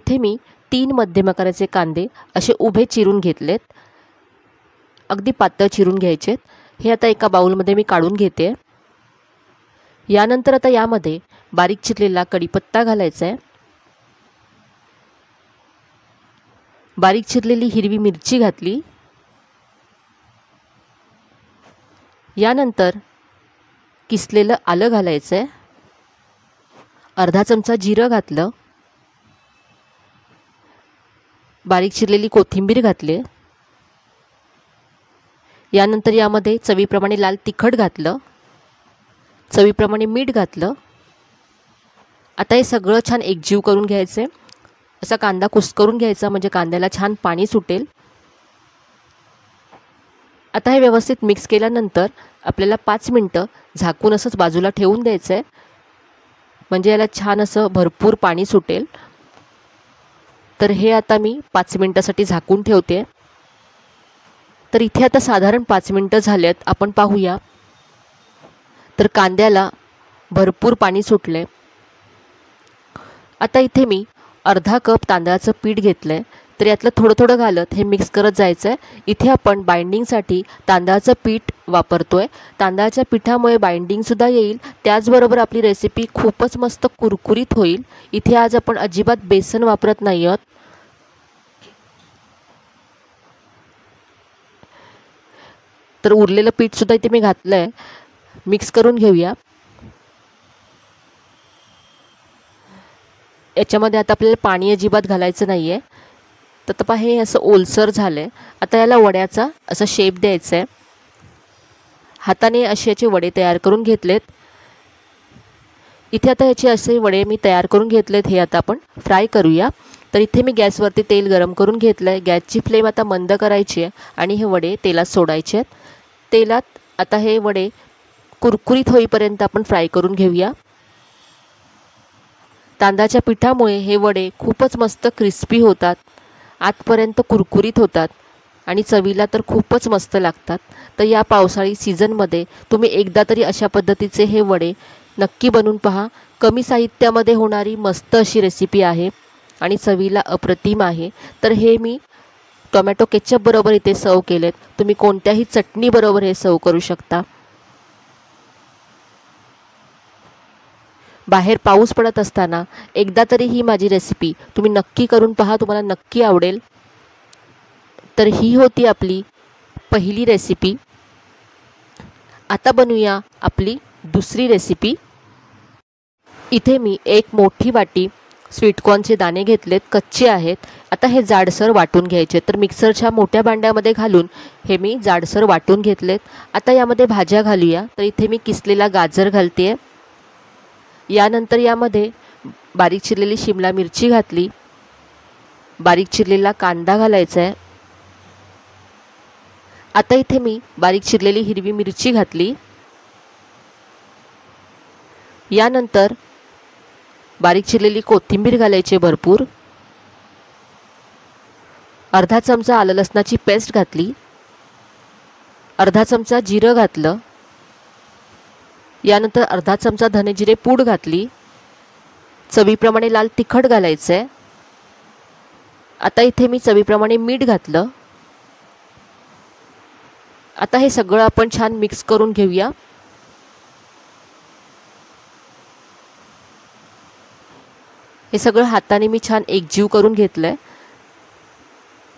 इथे मी 3 मध्यम आकाराचे कांदे असे उभे चिरून घेतलेत, अगदी पातळ चिरून घ्यायचेत। हे आता एका बाउलमध्ये मी काढून घेते। यानंतर आता यामध्ये बारीक चिरलेला कढीपत्ता घालायचा आहे, बारीक चिरलेली हिरवी मिरची घातली, यानंतर किसलेलं आलं घालायचं आहे, अर्धा चमचा जिरं घातलं, बारीक चिरलेली कोथिंबीर घातली, यानंतर यामध्ये चवीप्रमाणे लाल तिखट घातलं, चवीप्रमाणे मीठ घातलं। आता हे सगळं छान एकजीव करून घ्यायचं आहे। असा कांदा कुस्करून घ्यायचा म्हणजे कांद्याला छान पाणी सुटेल। आता हे व्यवस्थित मिक्स केल्यानंतर आपल्याला 5 मिनिटं झाकून असंच बाजूला ठेवून द्यायचं आहे, म्हणजे याला छान असं भरपूर पाणी सुटेल। तर हे आता मी 5 मिनिटासाठी झाकून ठेवते। तर इथे आता साधारण 5 मिनिटं झालेत, आपण पाहूया। तर कांद्याला भरपूर पाणी सुटले। आता इथे मी अर्धा कप तांदळाचं पीठ घेतलंय, तर यातलं थोडं थोडं घालत हे मिक्स करत जायचं आहे। इथे आपण बाइंडिंगसाठी तांदळाचं पीठ वापरतोय। तांदळाच्या पिठामुळे बाइंडिंगसुद्धा येईल, त्याचबरोबर आपली रेसिपी खूपच मस्त कुरकुरीत होईल। इथे आज आपण अजिबात बेसन वापरत नाही आहोत। तर उरलेलं पीठसुद्धा इथे मी घातलं आहे, मिक्स करून घेऊया। याच्यामध्ये आता आपल्याला पाणी अजिबात घालायचं नाही आहे। तर पहा हे असं ओलसर झालं आहे। आता याला वड्याचा असा शेप द्यायचा आहे। हाताने असे याचे वडे तयार करून घेतलेत। इथे आता याचे असे वडे मी तयार करून घेतलेत, हे आता आपण फ्राय करूया। तर इथे मी गॅसवरती तेल गरम करून घेतलं आहे। गॅसची फ्लेम आता मंद करायची आहे आणि हे वडे तेलात सोडायचे आहेत। तेलात आता हे वडे कुरकुरीत होईपर्यंत आपण फ्राय करून घेऊया। तांदळाच्या पिठामुळे हे वडे खूपच मस्त क्रिस्पी होतात, आतपर्यंत कुरकुरीत होतात आणि चवीला तर खूपच मस्त लागतात। तर या पावसाळी सीझनमध्ये तुम्ही एकदा तरी अशा पद्धतीचे हे वडे नक्की बनवून पहा। कमी साहित्यामध्ये होणारी मस्त अशी रेसिपी आहे आणि चवीला अप्रतिम आहे। तर हे मी टोमॅटो केचप बरोबर इथे सर्व केलेत। तुम्ही कोणत्याही चटणी बरोबर हे सर्व करू शकता। बाहेर पाऊस पडत असताना एकदा तरी ही माझी रेसिपी तुम्ही नक्की करून पहा, तुम्हाला नक्की आवडेल। तर ही होती आपली पहिली रेसिपी। आता बनवूया आपली दुसरी रेसिपी। इथे मी एक मोठी वाटी स्वीटकॉर्नचे दाणे घेतलेत, कच्चे आहेत। आता हे जाडसर वाटून घ्यायचे। तर मिक्सरच्या मोठ्या भांड्यामध्ये घालून हे मी जाडसर वाटून घेतलेत। आता यामध्ये भाज्या घालूया। तर इथे मी किसलेला गाजर घालते, यानंतर यामध्ये बारीक चिरलेली शिमला मिरची घातली, बारीक चिरलेला कांदा घालायचा आहे। आता इथे मी बारीक चिरलेली हिरवी मिरची घातली, यानंतर बारीक चिरलेली कोथिंबीर घालायची भरपूर, अर्धा चमचा आलं लसणाची पेस्ट घातली, अर्धा चमचा जिरं घातलं, यानंतर अर्धा चमचा धने जिरे पूड घातली, चवीप्रमाणे लाल तिखट घालायचं आहे। आता इथे मी चवीप्रमाणे मीठ घातलं। आता हे सगळं आपण छान मिक्स करून घेऊया। हे सगळं हाताने मी छान एकजीव करून घेतलंय।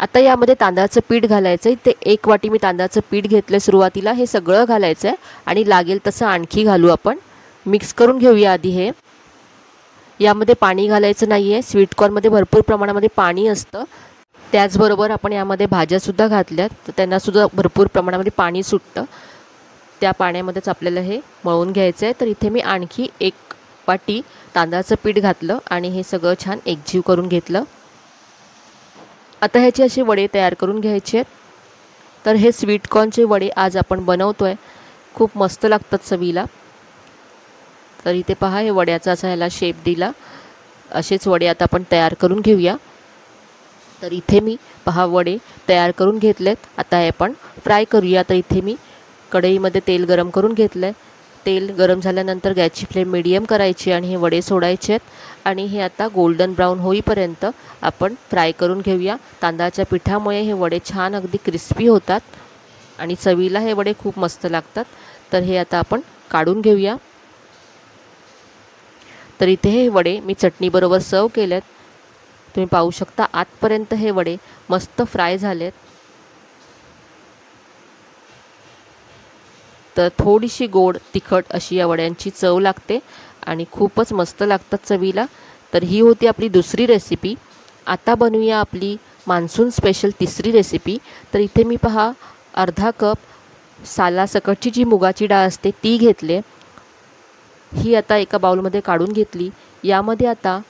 आता यामध्ये तांदळाचं पीठ घालायचं आहे। ते 1 वाटी मी तांदळाचं पीठ घेतलं सुरुवातीला। हे सगळं घालायचं आहे आणि लागेल तसं आणखी घालू आपण। मिक्स करून घेऊया आधी हे। यामध्ये पाणी घालायचं नाही आहे, स्वीटकॉर्नमध्ये भरपूर प्रमाणामध्ये पाणी असतं। त्याचबरोबर आपण यामध्ये भाज्यासुद्धा घातल्यात, तर त्यांनासुद्धा भरपूर प्रमाणामध्ये पाणी सुटतं। त्या पाण्यामध्येच आपल्याला हे मळून घ्यायचं आहे। तर इथे मी आणखी 1 वाटी तांदळाचं पीठ घातलं आणि हे सगळं छान एकजीव करून घेतलं। आता ह्याचे असे वडे तयार करून घ्यायचे आहेत। तर हे स्वीटकॉर्नचे वडे आज आपण बनवतोय, खूप मस्त लागतात चवीला। तर इथे पहा हे वड्याचा असा ह्याला शेप दिला। असेच वडे आता आपण तयार करून घेऊया। तर इथे मी पहा वडे तयार करून घेतलेत। आता हे आपण फ्राय करूया। तर इथे मी कढईमध्ये तेल गरम करून घेतलं आहे, तेल गरम झाल्यानंतर गॅसची फ्लेम मीडियम करायची आणि हे वडे सोडायचे आहेत आणि हे आता गोल्डन ब्राऊन होईपर्यंत आपण फ्राय करून घेऊया। तांदळाच्या पिठामुळे हे वडे छान अगदी क्रिस्पी होतात आणि चवीला हे वडे खूप मस्त लागतात। तर हे आता आपण काढून घेऊया। तर इथे हे वडे मी चटणीबरोबर सर्व केलेत। तुम्ही पाहू शकता आतपर्यंत हे वडे मस्त फ्राय झालेत। तर थोडीशी गोड तिखट अशी या वड्यांची चव लागते आणि खूपच मस्त लागतात चवीला। तर ही होती आपली दुसरी रेसिपी। आता बनवूया आपली मान्सून स्पेशल तिसरी रेसिपी। तर इथे मी पहा अर्धा कप सालासकटची जी मुगाची डाळ असते ती घेतले। ही आता एका बाउलमध्ये काढून घेतली। यामध्ये आता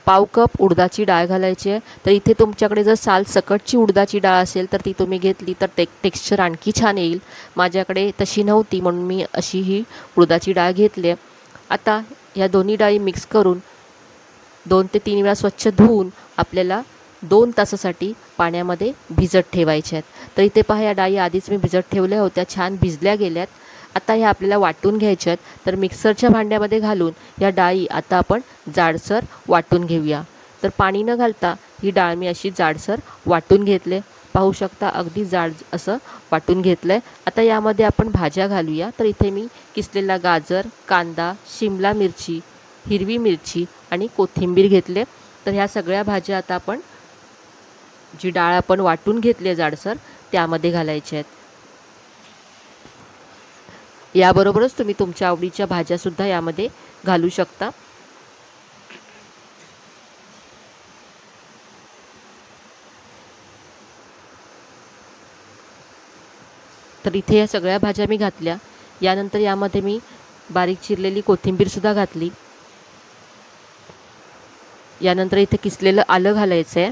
पाव कप उडदाची डाळ घालायची आहे। तर इथे तुमच्याकडे जर सालसकटची उडदाची डाळ असेल तर ती तुम्ही घेतली तर टेक्स्चर आणखी छान येईल। माझ्याकडे तशी नव्हती म्हणून मी अशी ही उडदाची डाळ घेतली आहे। आता या दोन्ही डाळी मिक्स करून 2 ते 3 वेळा स्वच्छ धुवून आपल्याला 2 तासासाठी पाण्यामध्ये भिजत ठेवायच्या आहेत। तर इथे पहा या डाळी आधीच मी भिजत ठेवल्या होत्या, छान भिजल्या गेल्यात। आता ह्या आपल्याला वाटून घ्यायच्या आहेत। तर मिक्सरच्या भांड्यामध्ये घालून या डाळी आता आपण जाडसर वाटून घेऊया। तर पाणी न घालता ही डाळ मी अशी जाडसर वाटून घेतले। पाहू शकता अगदी जाड असं वाटून घेतलं आहे। आता यामध्ये आपण भाज्या घालूया। तर इथे मी किसलेला गाजर, कांदा, शिमला मिरची, हिरवी मिरची आणि कोथिंबीर घेतले। तर ह्या सगळ्या भाज्या आता आपण जी डाळ आपण वाटून घेतली आहे जाडसर त्यामध्ये घालायच्या आहेत। याबरोबरच तुम्ही तुमच्या आवडीच्या भाज्यासुद्धा यामध्ये घालू शकता। तर इथे या सगळ्या भाज्या मी घातल्या। यानंतर यामध्ये मी बारीक चिरलेली कोथिंबीरसुद्धा घातली। यानंतर इथे किसलेलं आलं घालायचं आहे।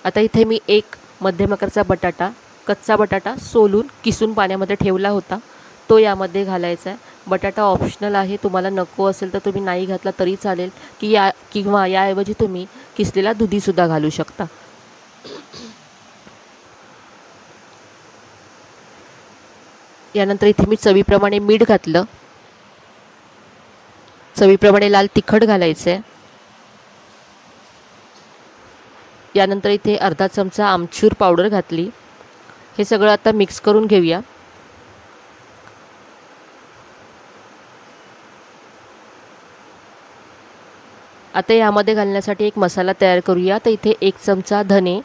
आता इथे मी एक मध्यम आकाराचा बटाटा, कच्चा बटाटा सोलून किसून पाण्यामध्ये ठेवला होता तो यामध्ये घालायचा आहे। बटाटा ऑप्शनल आहे, तुम्हाला नको असेल तर तुम्ही नाही घातला तरी चालेल किंवा याऐवजी तुम्ही किसलेला दुधीसुद्धा घालू शकता। यानंतर इथे मी चवीप्रमाणे मीठ घातलं। चवीप्रमाणे लाल तिखट घालायचं आहे। यानंतर इथे अर्धा चमचा आमचूर पावडर घातली। हे सगळं आता मिक्स करून घेऊया। आता यामध्ये घालण्यासाठी एक मसाला तयार करूया। तर इथे 1 चमचा धने,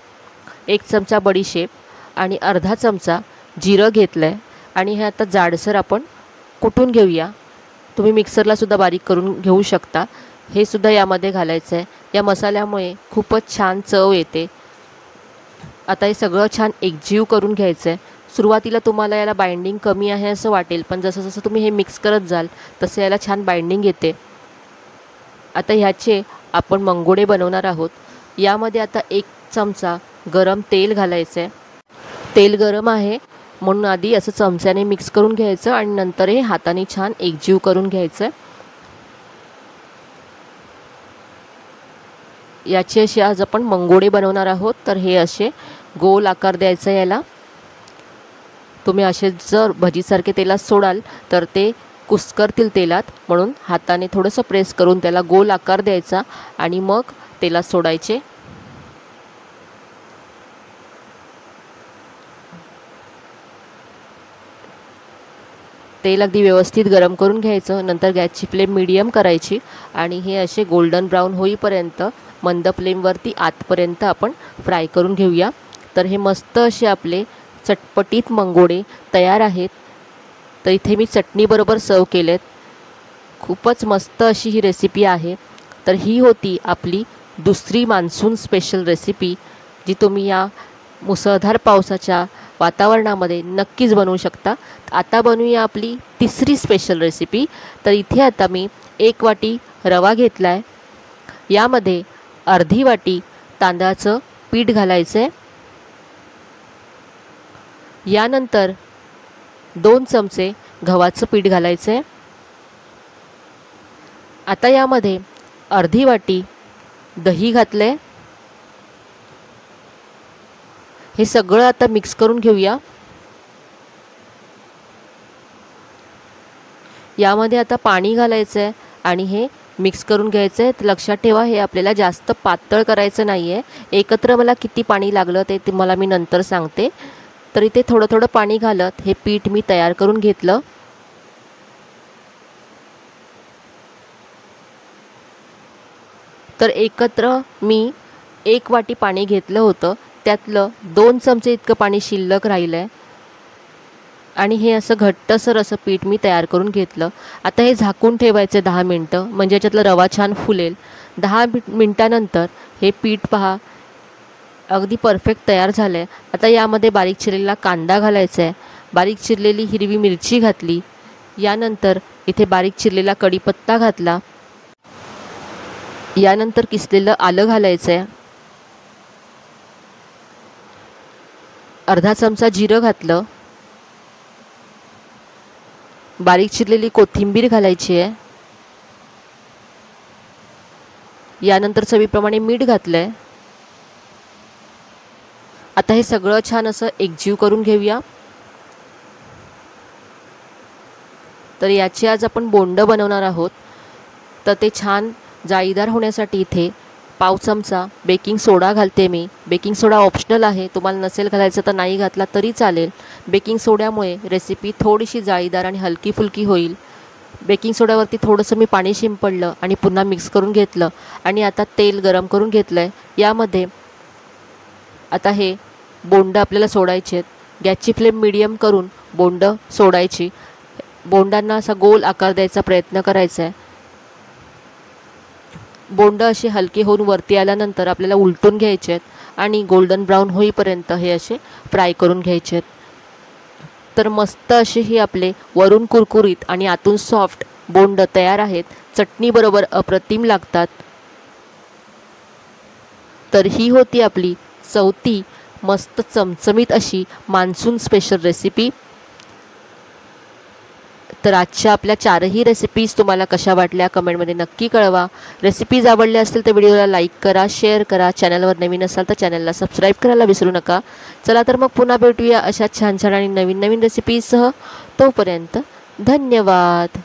1 चमचा बडीशेप आणि अर्धा चमचा जिरं घेतलं आहे आणि हे आता जाडसर आपण कुटून घेऊया। तुम्ही मिक्सरला सुद्धा बारीक करून घेऊ शकता। हे सुद्धा यामध्ये घालायचं आहे। या मसाल्यामुळे खूपच छान चव येते। आता हे सगळं छान एकजीव करून घ्यायचं आहे। सुरुवातीला तुम्हाला याला बाइंडिंग कमी आहे असं वाटेल, पण जसं जसं तुम्ही हे मिक्स करत जाल तसं याला छान बाइंडिंग येते। आता ह्याचे आपण मंगोडे बनवणार आहोत। यामध्ये आता 1 चमचा गरम तेल घालायचं आहे। तेल गरम आहे म्हणून आधी असं चमच्याने मिक्स करून घ्यायचं आणि नंतर हे हाताने छान एकजीव करून घ्यायचं आहे। याचे असे आज आपण मंगोडे बनवणार आहोत। तर हे असे गोल आकार द्यायचा याला। तुम्ही असे जर भजीसारखे तेलात सोडाल तर ते कुस्करतील तेलात, म्हणून हाताने थोडंसं प्रेस करून त्याला गोल आकार द्यायचा आणि मग तेलात सोडायचे। तेल अगदी व्यवस्थित गरम करून घ्यायचं। नंतर गॅसची फ्लेम मीडियम करायची आणि हे असे गोल्डन ब्राऊन होईपर्यंत मंद फ्लेमवरती आतपर्यंत आपण फ्राय करून घेऊया। तर हे मस्त असे आपले चटपटीत मंगोडे तयार आहेत। तर इथे मी चटणीबरोबर सर्व केलेत। खूपच मस्त अशी ही रेसिपी आहे। तर ही होती आपली दुसरी मान्सून स्पेशल रेसिपी, जी तुम्ही या मुसळधार पावसाच्या वातावरणामध्ये नक्कीच बनवू शकता। आता बनवूया आपली तिसरी स्पेशल रेसिपी। तर इथे आता मी 1 वाटी रवा घेतला आहे। यामध्ये अर्धी वाटी तांदळाचं पीठ घालायचं आहे। यानंतर 2 चमचे गव्हाचं पीठ घालायचं आहे। आता यामध्ये अर्धी वाटी दही घातलं आहे। हे सगळं आता मिक्स करून घेऊया। यामध्ये आता पाणी घालायचं आहे आणि हे मिक्स करून घ्यायचं आहे. तर लक्षात ठेवा, हे आपल्याला जास्त पातळ करायचं नाही आहे. एकत्र मला किती पाणी लागलं ते तुम्हाला मी नंतर सांगते. तर इथे थोडं थोडं पाणी घालत हे पीठ मी तयार करून घेतलं. तर एकत्र मी 1 वाटी पाणी घेतलं होतं, त्यातलं 2 चमचे इतकं पाणी शिल्लक राहिलं आहे आणि हे असं घट्टसर असं पीठ मी तयार करून घेतलं. आता हे झाकून ठेवायचं 10 मिनटं, म्हणजे याच्यातला रवा छान फुलेल. 10 मिनटानंतर हे पीठ पहा अगदी परफेक्ट तयार झालं आहे. आता यामध्ये बारीक चिरलेला कांदा घालायचा आहे, बारीक चिरलेली हिरवी मिरची घातली, यानंतर इथे बारीक चिरलेला कढीपत्ता घातला, यानंतर किसलेलं आलं घालायचं आहे, अर्धा चमचा जिरं घातलं, बारीक चिरलेली कोथिंबीर घालायची आहे, यानंतर चवीप्रमाणे मीठ घातलं आहे. आता हे सगळं छान असं एकजीव करून घेऊया. तर याची आज आपण बोंडं बनवणार आहोत. तर ते छान जाळीदार होण्यासाठी इथे पाव चमचा बेकिंग सोडा घालते मी. बेकिंग सोडा ऑप्शनल आहे, तुम्हाला नसेल घालायचं तर नाही घातला तरी चालेल. बेकिंग सोड्यामुळे रेसिपी थोडीशी जाळीदार आणि हलकी फुलकी होईल. बेकिंग सोड्यावरती थोडंसं मी पाणी शिंपडलं आणि पुन्हा मिक्स करून घेतलं आणि आता तेल गरम करून घेतलं आहे. यामध्ये आता हे बोंडं आपल्याला सोडायचे आहेत. गॅसची फ्लेम मीडियम करून बोंडं सोडायची. बोंडांना असा गोल आकार द्यायचा प्रयत्न करायचा आहे. बोंडं अशी हलकी होऊन वरती आल्यानंतर आपल्याला उलटून घ्यायचे आहेत आणि गोल्डन ब्राऊन होईपर्यंत हे असे फ्राय करून घ्यायचे आहेत. तर मस्त असे हे आपले वरून कुरकुरीत आणि आतून सॉफ्ट बोंडं तयार आहेत. चटणीबरोबर अप्रतिम लागतात. तर ही होती आपली चौथी मस्त चमचमीत अशी मान्सून स्पेशल रेसिपी. तर आजच्या आपल्या 4ही रेसिपीज तुम्हाला कशा वाटल्या कमेंटमध्ये नक्की कळवा. रेसिपीज आवडल्या असतील तर व्हिडिओला लाईक करा, शेअर करा. चॅनलवर नवीन असाल तर चॅनलला सबस्क्राईब करायला विसरू नका. चला तर मग पुन्हा भेटूया अशा छान छान आणि नवीन नवीन रेसिपीजसह. तोपर्यंत धन्यवाद.